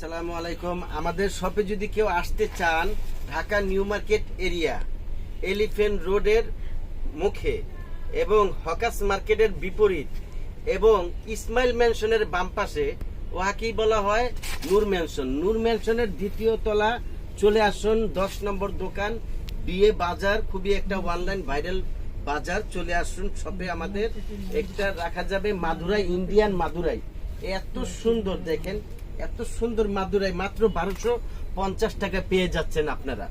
আসসালামু আলাইকুম। আমাদের শপে যদি কেউ আসতে চান, Dhaka new market area, elephant রোডের মুখে এবং হকাস মার্কেটের বিপরীত এবং ইসমাইল ম্যানশনের বাম পাশে, ওহাকেই বলা হয় নূর ম্যানশন। নূর ম্যানশনের দ্বিতীয় তলা চলে আসুন। 10 নম্বর দোকান, বিয়ে বাজার, খুবই একটা অনলাইন ভাইরাল বাজার। চলে আসুন শপে। আমাদের একটা রাখা যাবে মাদুরাই, ইন্ডিয়ান মাদুরাই। এত সুন্দর, দেখেন এত সুন্দর মাদুরাই মাত্র 1250 টাকা পেয়ে যাচ্ছেন আপনারা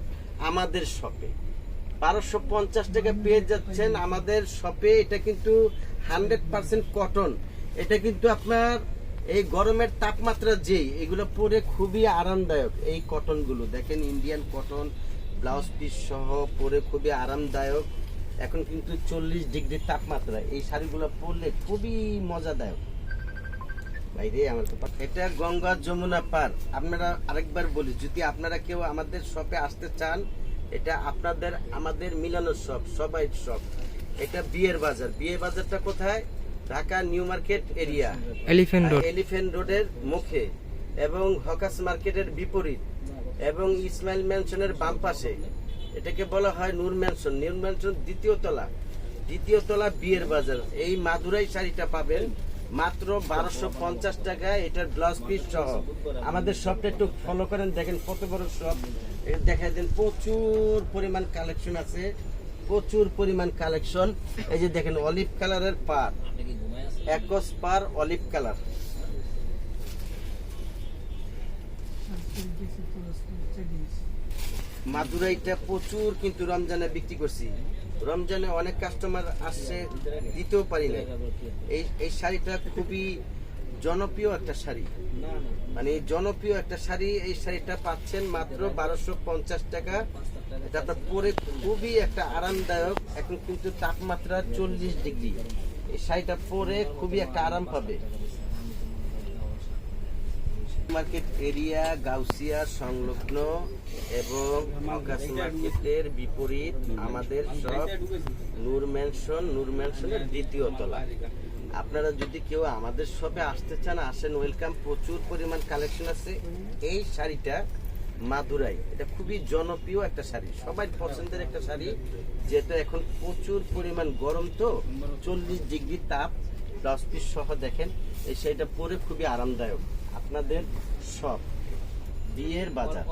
আমাদের শপে। 1250 টাকা পেয়ে যাচ্ছেন আমাদের শপে। এটা কিন্তু 100% কটন। এটা কিন্তু আপনার এই গরমের তাপমাত্রা যেই, এগুলো পরে খুবই আরামদায়ক। এই কটন গুলো দেখেন, ইন্ডিয়ান কটন, ব্লাউজ পিস সহ পরে খুবই আরামদায়ক। এখন কিন্তু 40 ডিগ্রি তাপমাত্রা। এই শাড়িগুলো পরলে খুবই মজাদায়ক। বাইরে আমার তো এটা গঙ্গা যমুনা পার। আপনারা আরেকবার বলি, যদি আপনারা কেউ আমাদের শপে আসতে চান, এটা আপনাদের আমাদের মিলানোর শপ, সবাই শপ। এটা বিয়ের বাজার। বিয়ের বাজারটা কোথায়? Dhaka new market area, elephant রোডের মুখে এবং হকাস মার্কেটের বিপরীত এবং ইসমাইল ম্যানশনের বাম পাশে। এটাকে বলা হয় নূর ম্যানশন। নূর ম্যানশন দ্বিতীয় তলা বিয়ের বাজার। এই মাদুরাই শাড়িটা পাবেন মাত্র 1250 টাকায়, এটার ব্লাউজ পিস সহ। আমাদের শপটা একটু ফলো করেন, দেখেন কত বড় শপ। দেখাই দেন, প্রচুর পরিমাণ কালেকশন আছে, প্রচুর পরিমাণ কালেকশন। এই যে দেখেন, অলিভ কালারের পার, একস পার অলিভ কালার। মাদুরাইটা প্রচুর কিন্তু রমজানে বিক্রি করছি। রমজানে অনেক কাস্টমার আসছে, দিতেও পারি না। এই শাড়িটা খুবই জনপ্রিয় একটা শাড়ি, মানে জনপ্রিয় একটা শাড়ি। এই শাড়িটা পাচ্ছেন মাত্র 1250 টাকা। এটা আপনার পরে খুবই একটা আরামদায়ক। এখন কিন্তু তাপমাত্রা 40 ডিগ্রি। এই শাড়িটা পরে খুবই একটা আরাম পাবে। মার্কেট এরিয়া, গাউসিয়া সংলগ্ন এবং হকাস মার্কেটের বিপরীত আমাদের সব নূর ম্যানশন। নূর ম্যানশনের দ্বিতীয় তলা। আপনারা যদি কেউ আমাদের শপে আসতে চান, আসেন, ওয়েলকাম। প্রচুর পরিমাণ কালেকশন আছে। এই শাড়িটা মাদুরাই, এটা খুবই জনপ্রিয় একটা শাড়ি, সবাই পছন্দের একটা শাড়ি। যেটা এখন প্রচুর পরিমাণ গরম, তো 40 ডিগ্রি তাপ, ব্লাউজ পিস সহ। দেখেন এই শাড়িটা পরে খুবই আরামদায়ক। আপনাদের সব বিয়ের বাজার।